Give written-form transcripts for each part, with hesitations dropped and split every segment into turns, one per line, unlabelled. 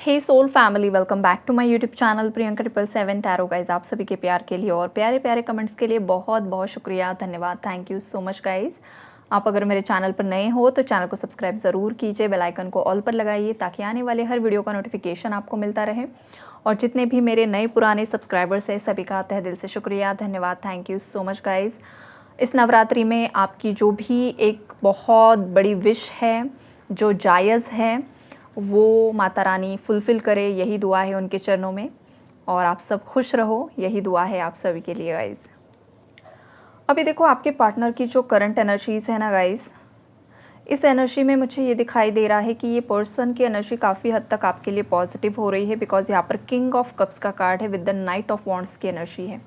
Hey soul family, welcome back to my YouTube channel Priyanka 777 tarot guys. आप सभी के प्यार के लिए और प्यारे प्यारे कमेंट्स के लिए बहुत बहुत शुक्रिया, धन्यवाद, thank you so much guys. आप अगर मेरे चैनल पर नए हो तो चैनल को सब्सक्राइब ज़रूर कीजिए, बेल आइकन को ऑल पर लगाइए ताकि आने वाले हर वीडियो का नोटिफिकेशन आपको मिलता रहे। और जितने भी मेरे नए पुराने सब्सक्राइबर्स हैं सभी का तहे दिल से शुक्रिया, धन्यवाद, thank you so much guys. इस नवरात्रि में आपकी जो भी एक बहुत बड़ी विश है, जो जायज़ है, वो माता रानी फुलफ़िल करे, यही दुआ है उनके चरणों में। और आप सब खुश रहो, यही दुआ है आप सभी के लिए गाइज़। अभी देखो आपके पार्टनर की जो करंट एनर्जीज़ है ना गाइज़, इस एनर्जी में मुझे ये दिखाई दे रहा है कि ये पर्सन की एनर्जी काफ़ी हद तक आपके लिए पॉजिटिव हो रही है। बिकॉज यहाँ पर किंग ऑफ कप्स का कार्ड है with the night of wands की एनर्जी है।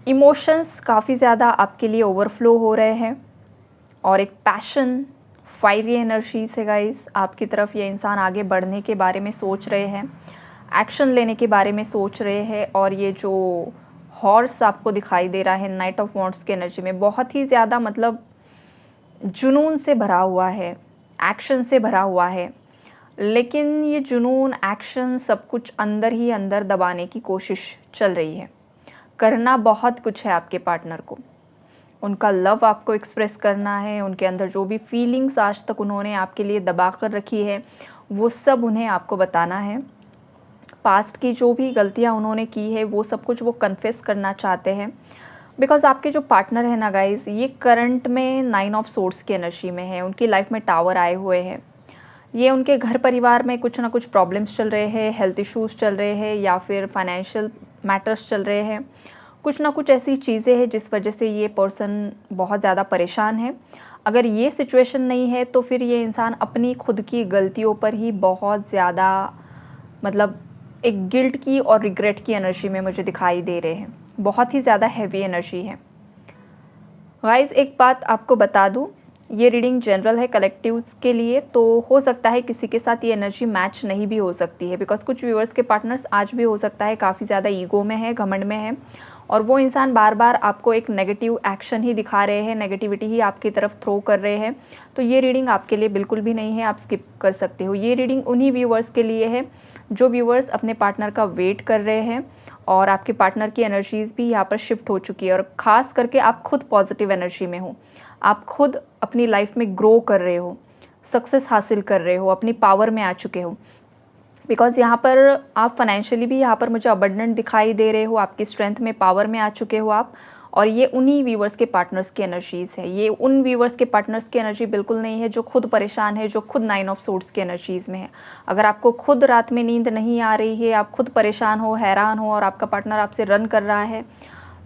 इमोशंस काफ़ी ज़्यादा आपके लिए ओवरफ्लो हो रहे हैं और एक पैशन, फायरी एनर्जीज है गाइस। आपकी तरफ ये इंसान आगे बढ़ने के बारे में सोच रहे हैं, एक्शन लेने के बारे में सोच रहे हैं। और ये जो हॉर्स आपको दिखाई दे रहा है नाइट ऑफ वॉन्ड्स की एनर्जी में, बहुत ही ज़्यादा मतलब जुनून से भरा हुआ है, एक्शन से भरा हुआ है। लेकिन ये जुनून, एक्शन सब कुछ अंदर ही अंदर दबाने की कोशिश चल रही है। करना बहुत कुछ है आपके पार्टनर को, उनका लव आपको एक्सप्रेस करना है, उनके अंदर जो भी फीलिंग्स आज तक उन्होंने आपके लिए दबा कर रखी है वो सब उन्हें आपको बताना है। पास्ट की जो भी गलतियां उन्होंने की है वो सब कुछ वो कन्फेस करना चाहते हैं। बिकॉज आपके जो पार्टनर है ना गाइज, ये करंट में 9 ऑफ सोर्ड्स की एनर्जी में है। उनकी लाइफ में टावर आए हुए हैं। ये उनके घर परिवार में कुछ ना कुछ प्रॉब्लम्स चल रहे हैं, हेल्थ इश्यूज़ चल रहे हैं या फिर फाइनेंशियल मैटर्स चल रहे हैं। कुछ ना कुछ ऐसी चीज़ें हैं जिस वजह से ये पर्सन बहुत ज़्यादा परेशान है। अगर ये सिचुएशन नहीं है तो फिर ये इंसान अपनी खुद की गलतियों पर ही बहुत ज़्यादा मतलब एक गिल्ट की और रिग्रेट की एनर्जी में मुझे दिखाई दे रहे हैं। बहुत ही ज़्यादा हैवी एनर्जी है गाइस। एक बात आपको बता दूँ, ये रीडिंग जनरल है कलेक्टिव्स के लिए, तो हो सकता है किसी के साथ ये एनर्जी मैच नहीं भी हो सकती है। बिकॉज कुछ व्यूअर्स के पार्टनर्स आज भी हो सकता है काफ़ी ज़्यादा ईगो में है, घमंड में है, और वो इंसान बार बार आपको एक नेगेटिव एक्शन ही दिखा रहे हैं, नेगेटिविटी ही आपकी तरफ थ्रो कर रहे हैं। तो ये रीडिंग आपके लिए बिल्कुल भी नहीं है, आप स्किप कर सकते हो। ये रीडिंग उन्हीं व्यूअर्स के लिए है जो व्यूअर्स अपने पार्टनर का वेट कर रहे हैं और आपके पार्टनर की एनर्जीज़ भी यहाँ पर शिफ्ट हो चुकी है। और ख़ास करके आप खुद पॉजिटिव एनर्जी में हो, आप खुद अपनी लाइफ में ग्रो कर रहे हो, सक्सेस हासिल कर रहे हो, अपनी पावर में आ चुके हो। बिकॉज़ यहाँ पर आप फाइनेंशियली भी यहाँ पर मुझे अबंडेंट दिखाई दे रहे हो, आपकी स्ट्रेंथ में, पावर में आ चुके हो आप। और ये उन्हीं व्यूवर्स के पार्टनर्स की एनर्जीज़ है। ये उन व्यूवर्स के पार्टनर्स की एनर्जी बिल्कुल नहीं है जो खुद परेशान है, जो खुद 9 ऑफ सोर्ड्स की एनर्जीज़ में है। अगर आपको खुद रात में नींद नहीं आ रही है, आप खुद परेशान हो, हैरान हो और आपका पार्टनर आपसे रन कर रहा है,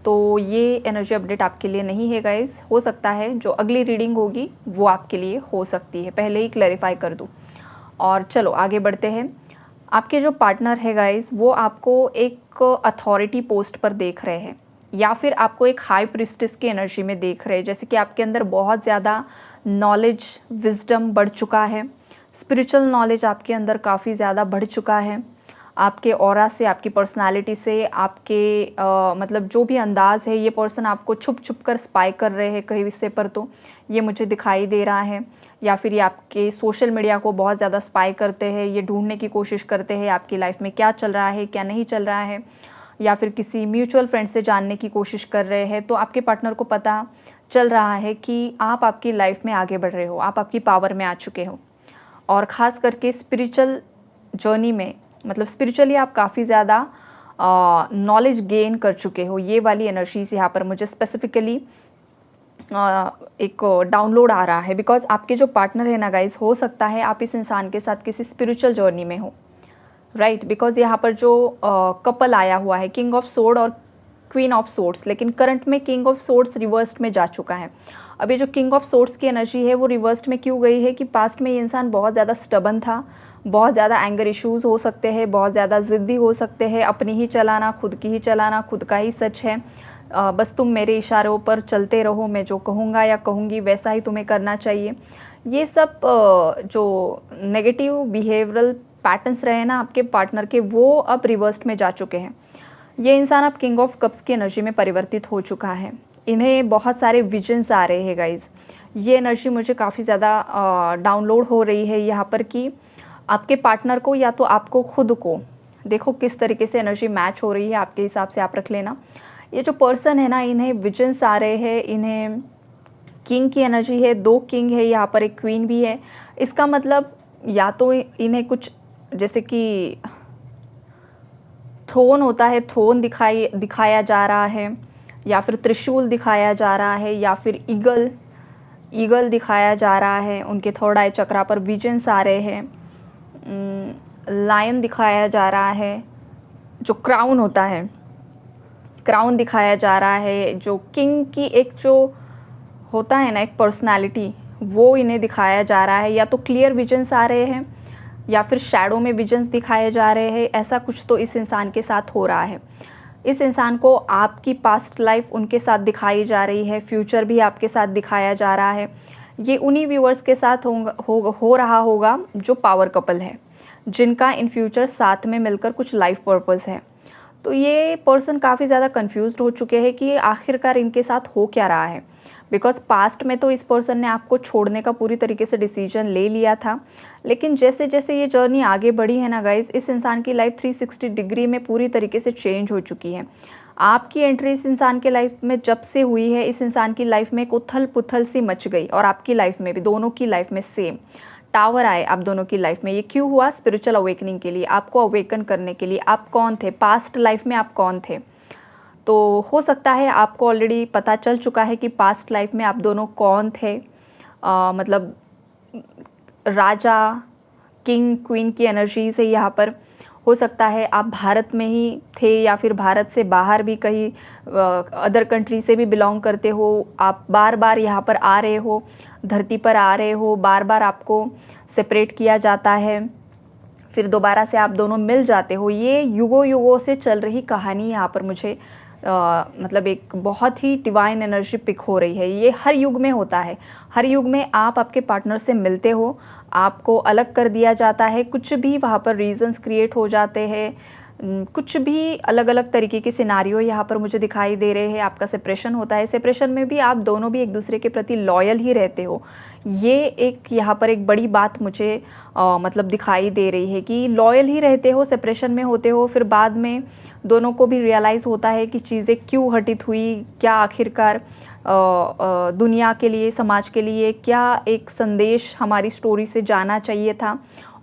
तो ये एनर्जी अपडेट आपके लिए नहीं है गाइज़। हो सकता है जो अगली रीडिंग होगी वो आपके लिए हो सकती है, पहले ही क्लैरिफाई कर दूँ। और चलो आगे बढ़ते हैं। आपके जो पार्टनर है गाइज़, वो आपको एक अथॉरिटी पोस्ट पर देख रहे हैं या फिर आपको एक हाई प्रिस्टेस की एनर्जी में देख रहे हैं। जैसे कि आपके अंदर बहुत ज़्यादा नॉलेज, विजडम बढ़ चुका है, स्पिरिचुअल नॉलेज आपके अंदर काफ़ी ज़्यादा बढ़ चुका है। आपके ऑरा से, आपकी पर्सनालिटी से, आपके मतलब जो भी अंदाज़ है, ये पर्सन आपको छुप छुप कर स्पाई कर रहे हैं कहीं हिस्से पर, तो ये मुझे दिखाई दे रहा है। या फिर ये आपके सोशल मीडिया को बहुत ज़्यादा स्पाई करते हैं, ये ढूंढने की कोशिश करते हैं आपकी लाइफ में क्या चल रहा है, क्या नहीं चल रहा है। या फिर किसी म्यूचुअल फ्रेंड से जानने की कोशिश कर रहे हैं। तो आपके पार्टनर को पता चल रहा है कि आप आपकी लाइफ में आगे बढ़ रहे हो, आप आपकी पावर में आ चुके हो। और ख़ास करके स्पिरिचुअल जर्नी में, मतलब स्पिरिचुअली आप काफ़ी ज़्यादा नॉलेज गेन कर चुके हो। ये वाली एनर्जीज़ यहाँ पर मुझे स्पेसिफिकली एक डाउनलोड आ रहा है। बिकॉज आपके जो पार्टनर है ना गाइज, हो सकता है आप इस इंसान के साथ किसी स्पिरिचुअल जर्नी में हो, राइट। बिकॉज यहाँ पर जो कपल आया हुआ है, किंग ऑफ सोर्ड और क्वीन ऑफ सोर्ड्स, लेकिन करंट में किंग ऑफ सोर्ड्स रिवर्स्ड में जा चुका है। अब ये जो किंग ऑफ सोर्ड्स की एनर्जी है वो रिवर्स्ड में क्यों गई है कि पास्ट में ये इंसान बहुत ज़्यादा स्टबन था, बहुत ज़्यादा एंगर इश्यूज़ हो सकते हैं, बहुत ज़्यादा ज़िद्दी हो सकते हैं, अपनी ही चलाना, खुद की ही चलाना, खुद का ही सच है, बस तुम मेरे इशारों पर चलते रहो, मैं जो कहूँगा या कहूँगी वैसा ही तुम्हें करना चाहिए। ये सब जो नेगेटिव बिहेवियरल पैटर्न्स रहे ना आपके पार्टनर के, वो अब रिवर्स्ड में जा चुके हैं। ये इंसान अब किंग ऑफ कप्स की एनर्जी में परिवर्तित हो चुका है। इन्हें बहुत सारे विजन्स आ रहे हैं गाइज। ये एनर्जी मुझे काफ़ी ज़्यादा डाउनलोड हो रही है यहाँ पर कि आपके पार्टनर को या तो आपको खुद को, देखो किस तरीके से एनर्जी मैच हो रही है, आपके हिसाब से आप रख लेना। ये जो पर्सन है ना, इन्हें विजन्स आ रहे हैं, इन्हें किंग की एनर्जी है, 2 किंग है यहाँ पर, एक क्वीन भी है। इसका मतलब या तो इन्हें कुछ जैसे कि थ्रोन होता है, थ्रोन दिखाया जा रहा है, या फिर त्रिशूल दिखाया जा रहा है, या फिर ईगल दिखाया जा रहा है। उनके थर्ड आई चक्रा पर विजन्स आ रहे हैं, लायन दिखाया जा रहा है, जो क्राउन होता है, क्राउन दिखाया जा रहा है, जो किंग की एक जो होता है ना एक पर्सनालिटी, वो इन्हें दिखाया जा रहा है। या तो क्लियर विजन्स आ रहे हैं या फिर शैडो में विजन्स दिखाए जा रहे हैं। ऐसा कुछ तो इस इंसान के साथ हो रहा है। इस इंसान को आपकी पास्ट लाइफ उनके साथ दिखाई जा रही है, फ्यूचर भी आपके साथ दिखाया जा रहा है। ये उन्हीं व्यूअर्स के साथ हो रहा होगा जो पावर कपल है, जिनका इन फ्यूचर साथ में मिलकर कुछ लाइफ पर्पस है। तो ये पर्सन काफ़ी ज़्यादा कंफ्यूज्ड हो चुके हैं कि आखिरकार इनके साथ हो क्या रहा है। बिकॉज पास्ट में तो इस पर्सन ने आपको छोड़ने का पूरी तरीके से डिसीजन ले लिया था, लेकिन जैसे जैसे ये जर्नी आगे बढ़ी है ना गाइज, इस इंसान की लाइफ 360 डिग्री में पूरी तरीके से चेंज हो चुकी है। आपकी एंट्री इस इंसान के लाइफ में जब से हुई है, इस इंसान की लाइफ में एक उथल पुथल सी मच गई, और आपकी लाइफ में भी, दोनों की लाइफ में सेम टावर आए आप दोनों की लाइफ में। ये क्यों हुआ? स्पिरिचुअल अवेकनिंग के लिए, आपको अवेकन करने के लिए। आप कौन थे पास्ट लाइफ में, आप कौन थे? तो हो सकता है आपको ऑलरेडी पता चल चुका है कि पास्ट लाइफ में आप दोनों कौन थे। मतलब राजा, किंग, क्वीन की एनर्जीज है यहाँ पर। हो सकता है आप भारत में ही थे या फिर भारत से बाहर भी कहीं अदर कंट्री से भी बिलोंग करते हो। आप बार बार यहाँ पर आ रहे हो, धरती पर आ रहे हो, बार बार आपको सेपरेट किया जाता है, फिर दोबारा से आप दोनों मिल जाते हो। ये युगों युगों से चल रही कहानी यहाँ पर मुझे मतलब एक बहुत ही डिवाइन एनर्जी पिक हो रही है। ये हर युग में होता है। हर युग में आप आपके पार्टनर से मिलते हो, आपको अलग कर दिया जाता है, कुछ भी वहाँ पर रीजंस क्रिएट हो जाते हैं, कुछ भी अलग अलग तरीके के सिनारियो यहाँ पर मुझे दिखाई दे रहे हैं। आपका सेपरेशन होता है, सेपरेशन में भी आप दोनों भी एक दूसरे के प्रति लॉयल ही रहते हो। ये एक यहाँ पर एक बड़ी बात मुझे मतलब दिखाई दे रही है कि लॉयल ही रहते हो, सेपरेशन में होते हो, फिर बाद में दोनों को भी रियलाइज़ होता है कि चीज़ें क्यों घटित हुई, क्या आखिरकार दुनिया के लिए, समाज के लिए क्या एक संदेश हमारी स्टोरी से जाना चाहिए था,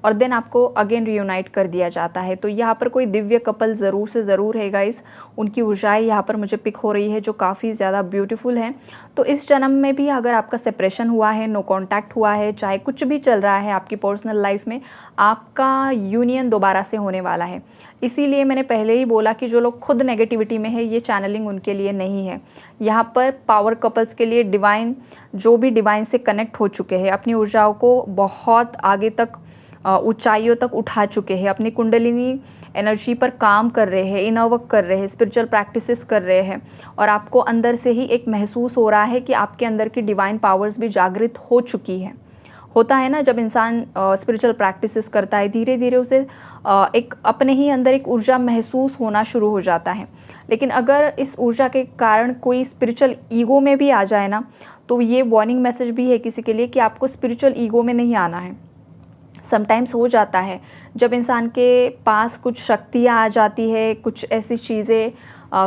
और देन आपको अगेन रियूनाइट कर दिया जाता है। तो यहाँ पर कोई दिव्य कपल ज़रूर से ज़रूर है गाइस। उनकी ऊर्जाएं यहाँ पर मुझे पिक हो रही है जो काफ़ी ज़्यादा ब्यूटीफुल है। तो इस जन्म में भी अगर आपका सेपरेशन हुआ है, नो कांटेक्ट हुआ है, चाहे कुछ भी चल रहा है आपकी पर्सनल लाइफ में, आपका यूनियन दोबारा से होने वाला है। इसीलिए मैंने पहले ही बोला कि जो लोग खुद नेगेटिविटी में है, ये चैनलिंग उनके लिए नहीं है। यहाँ पर पावर कपल्स के लिए डिवाइन, जो भी डिवाइन से कनेक्ट हो चुके हैं, अपनी ऊर्जाओं को बहुत आगे तक ऊंचाइयों तक उठा चुके हैं, अपनी कुंडलिनी एनर्जी पर काम कर रहे हैं, इनर वर्क कर रहे हैं, स्पिरिचुअल प्रैक्टिसेस कर रहे हैं, और आपको अंदर से ही एक महसूस हो रहा है कि आपके अंदर की डिवाइन पावर्स भी जागृत हो चुकी है। होता है ना, जब इंसान स्पिरिचुअल प्रैक्टिसेस करता है, धीरे धीरे उसे एक अपने ही अंदर एक ऊर्जा महसूस होना शुरू हो जाता है। लेकिन अगर इस ऊर्जा के कारण कोई स्पिरिचुअल ईगो में भी आ जाए ना, तो ये वार्निंग मैसेज भी है किसी के लिए कि आपको स्पिरिचुअल ईगो में नहीं आना है। समटाइम्स हो जाता है जब इंसान के पास कुछ शक्तियाँ आ जाती है, कुछ ऐसी चीज़ें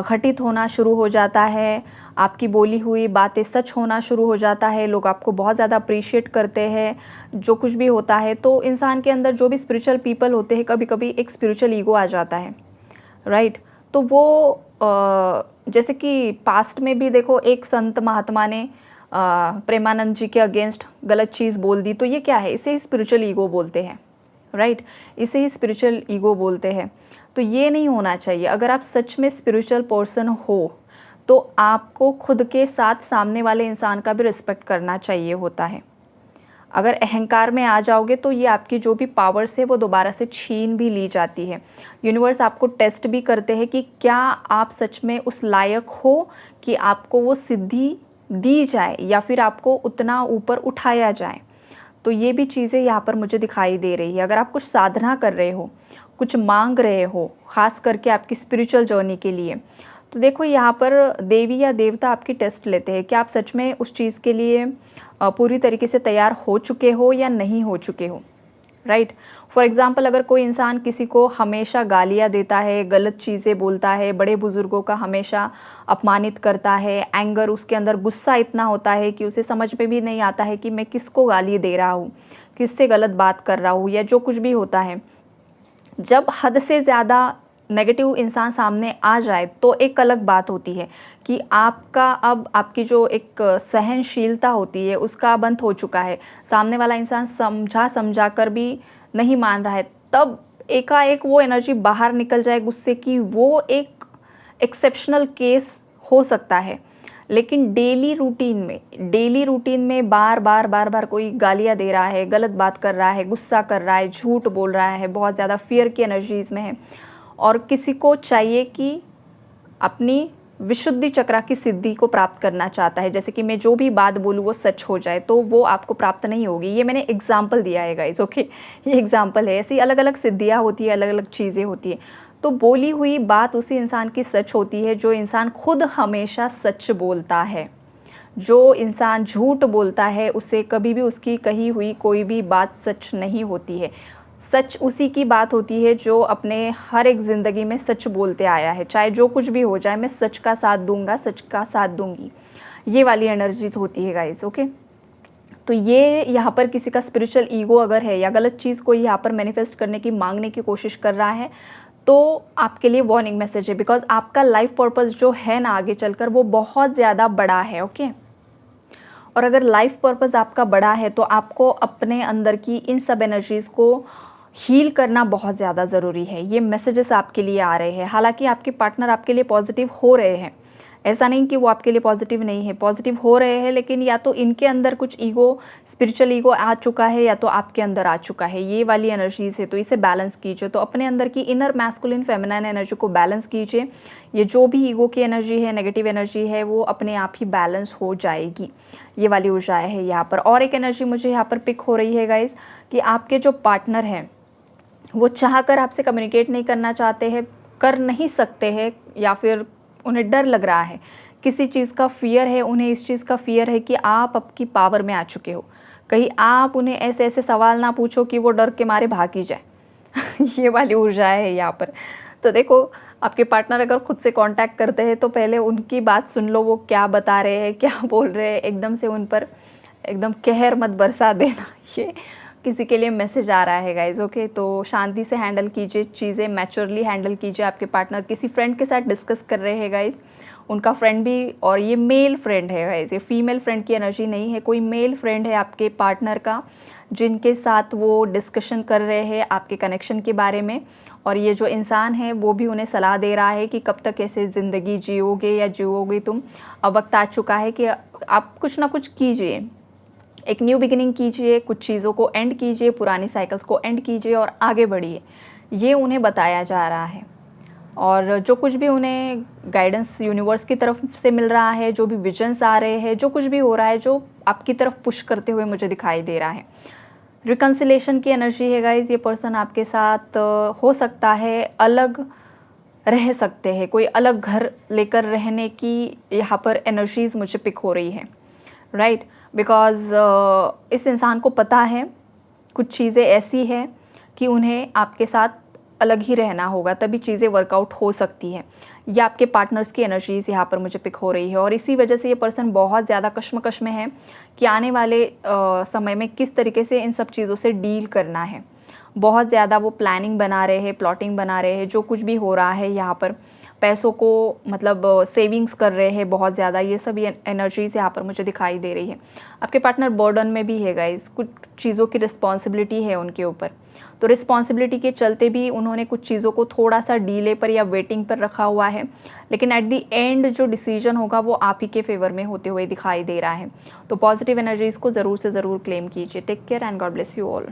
घटित होना शुरू हो जाता है, आपकी बोली हुई बातें सच होना शुरू हो जाता है, लोग आपको बहुत ज़्यादा अप्रिशिएट करते हैं, जो कुछ भी होता है, तो इंसान के अंदर जो भी स्पिरिचुअल पीपल होते हैं, कभी कभी एक स्पिरिचुअल ईगो आ जाता है, राइट। तो वो जैसे कि पास्ट में भी देखो, एक संत महात्मा ने प्रेमानंद जी के अगेंस्ट गलत चीज़ बोल दी, तो ये क्या है? इसे ही स्पिरिचुअल ईगो बोलते हैं, राइट। इसे ही स्पिरिचुअल ईगो बोलते हैं। तो ये नहीं होना चाहिए। अगर आप सच में स्पिरिचुअल पर्सन हो तो आपको खुद के साथ सामने वाले इंसान का भी रिस्पेक्ट करना चाहिए होता है। अगर अहंकार में आ जाओगे तो ये आपकी जो भी पावर्स है वो दोबारा से छीन भी ली जाती है। यूनिवर्स आपको टेस्ट भी करते हैं कि क्या आप सच में उस लायक हो कि आपको वो सिद्धि दी जाए या फिर आपको उतना ऊपर उठाया जाए। तो ये भी चीज़ें यहाँ पर मुझे दिखाई दे रही है। अगर आप कुछ साधना कर रहे हो, कुछ मांग रहे हो, ख़ास करके आपकी स्पिरिचुअल जर्नी के लिए, तो देखो यहाँ पर देवी या देवता आपकी टेस्ट लेते हैं कि आप सच में उस चीज़ के लिए पूरी तरीके से तैयार हो चुके हो या नहीं हो चुके हो, राइट। फॉर एग्ज़ाम्पल अगर कोई इंसान किसी को हमेशा गालियाँ देता है, गलत चीज़ें बोलता है, बड़े बुज़ुर्गों का हमेशा अपमानित करता है, एंगर उसके अंदर गुस्सा इतना होता है कि उसे समझ में भी नहीं आता है कि मैं किसको गाली दे रहा हूँ, किससे गलत बात कर रहा हूँ, या जो कुछ भी होता है। जब हद से ज़्यादा नेगेटिव इंसान सामने आ जाए तो एक अलग बात होती है कि आपका अब आपकी जो एक सहनशीलता होती है उसका अब अंत हो चुका है। सामने वाला इंसान समझा कर भी नहीं मान रहा है, तब एकाएक वो एनर्जी बाहर निकल जाए गुस्से की, वो एक एक्सेप्शनल केस हो सकता है। लेकिन डेली रूटीन में बार बार कोई गालियाँ दे रहा है, गलत बात कर रहा है, गुस्सा कर रहा है, झूठ बोल रहा है, बहुत ज़्यादा फियर की एनर्जी इसमें है, और किसी को चाहिए कि अपनी विशुद्धि चक्रा की सिद्धि को प्राप्त करना चाहता है, जैसे कि मैं जो भी बात बोलूँ वो सच हो जाए, तो वो आपको प्राप्त नहीं होगी। ये मैंने एग्जाम्पल दिया है गाइस, ओके, ये एग्जाम्पल है। ऐसी अलग अलग सिद्धियाँ होती है, अलग अलग चीज़ें होती है। तो बोली हुई बात उसी इंसान की सच होती है जो इंसान खुद हमेशा सच बोलता है। जो इंसान झूठ बोलता है उसे कभी भी उसकी कही हुई कोई भी बात सच नहीं होती है। सच उसी की बात होती है जो अपने हर एक ज़िंदगी में सच बोलते आया है, चाहे जो कुछ भी हो जाए, मैं सच का साथ दूंगा, सच का साथ दूंगी, ये वाली एनर्जीज होती है गाइस, ओके। तो ये यहाँ पर किसी का स्पिरिचुअल ईगो अगर है या गलत चीज़ को यहाँ पर मैनिफेस्ट करने की, मांगने की कोशिश कर रहा है, तो आपके लिए वार्निंग मैसेज है, बिकॉज आपका लाइफ पर्पस जो है ना आगे चलकर वो बहुत ज़्यादा बड़ा है, ओके। और अगर लाइफ पर्पस आपका बड़ा है तो आपको अपने अंदर की इन सब एनर्जीज़ को हील करना बहुत ज़्यादा ज़रूरी है। ये मैसेजेस आपके लिए आ रहे हैं। हालांकि आपके पार्टनर आपके लिए पॉजिटिव हो रहे हैं, ऐसा नहीं कि वो आपके लिए पॉजिटिव नहीं है, पॉजिटिव हो रहे हैं, लेकिन या तो इनके अंदर कुछ ईगो, स्पिरिचुअल ईगो आ चुका है, या तो आपके अंदर आ चुका है, ये वाली एनर्जीज है। तो इसे बैलेंस कीजिए, तो अपने अंदर की इनर मैस्कुलिन फेमिनाइन एनर्जी को बैलेंस कीजिए। ये जो भी ईगो की एनर्जी है, नेगेटिव एनर्जी है, वो अपने आप ही बैलेंस हो जाएगी। ये वाली ऊर्जाएं है यहाँ पर। और एक एनर्जी मुझे यहाँ पर पिक हो रही है गाइज, कि आपके जो पार्टनर हैं वो चाहकर आपसे कम्युनिकेट नहीं करना चाहते हैं, कर नहीं सकते हैं, या फिर उन्हें डर लग रहा है, किसी चीज़ का फियर है, उन्हें इस चीज़ का फियर है कि आप आपकी पावर में आ चुके हो, कहीं आप उन्हें ऐसे ऐसे सवाल ना पूछो कि वो डर के मारे भाग ही जाए। ये वाली ऊर्जा है यहाँ पर। तो देखो, आपके पार्टनर अगर खुद से कांटेक्ट करते हैं तो पहले उनकी बात सुन लो, वो क्या बता रहे हैं, क्या बोल रहे हैं, एकदम से उन पर एकदम कहर मत बरसा देना। ये किसी के लिए मैसेज आ रहा है गाइज, ओके। तो शांति से हैंडल कीजिए चीज़ें, मैच्योरली हैंडल कीजिए। आपके पार्टनर किसी फ्रेंड के साथ डिस्कस कर रहे हैं गाइज, उनका फ्रेंड भी, और ये मेल फ्रेंड है गाइज, ये फीमेल फ्रेंड की एनर्जी नहीं है, कोई मेल फ्रेंड है आपके पार्टनर का जिनके साथ वो डिस्कशन कर रहे हैं आपके कनेक्शन के बारे में। और ये जो इंसान है वो भी उन्हें सलाह दे रहा है कि कब तक ऐसे ज़िंदगी जियोगे या जियोगे तुम, अब वक्त आ चुका है कि आप कुछ ना कुछ कीजिए, एक न्यू बिगिनिंग कीजिए, कुछ चीज़ों को एंड कीजिए, पुरानी साइकिल्स को एंड कीजिए और आगे बढ़िए, ये उन्हें बताया जा रहा है। और जो कुछ भी उन्हें गाइडेंस यूनिवर्स की तरफ से मिल रहा है, जो भी विजन्स आ रहे हैं, जो कुछ भी हो रहा है, जो आपकी तरफ पुश करते हुए मुझे दिखाई दे रहा है, रिकन्सिलेशन की एनर्जी है गाइज। ये पर्सन आपके साथ हो सकता है अलग रह सकते हैं, कोई अलग घर लेकर रहने की यहाँ पर एनर्जीज मुझे पिक हो रही है, राइट। बिकॉज इस इंसान को पता है कुछ चीज़ें ऐसी हैं कि उन्हें आपके साथ अलग ही रहना होगा, तभी चीज़ें वर्कआउट हो सकती हैं। ये आपके पार्टनर्स की एनर्जीज़ यहाँ पर मुझे पिक हो रही है, और इसी वजह से ये पर्सन बहुत ज़्यादा कश्मकश में है कि आने वाले समय में किस तरीके से इन सब चीज़ों से डील करना है। बहुत ज़्यादा वो प्लानिंग बना रहे हैं, प्लॉटिंग बना रहे हैं, जो कुछ भी हो रहा है यहाँ पर, पैसों को मतलब सेविंग्स कर रहे हैं बहुत ज़्यादा। ये सब एनर्जीज यहाँ पर मुझे दिखाई दे रही है। आपके पार्टनर बर्डन में भी है गाइस, कुछ चीज़ों की रिस्पॉन्सिबिलिटी है उनके ऊपर, तो रिस्पॉन्सिबिलिटी के चलते भी उन्होंने कुछ चीज़ों को थोड़ा सा डीले पर या वेटिंग पर रखा हुआ है, लेकिन एट दी एंड जो डिसीजन होगा वो आप ही के फेवर में होते हुए दिखाई दे रहा है। तो पॉजिटिव एनर्जीज़ को ज़रूर से ज़रूर क्लेम कीजिए। Take care and God bless you all.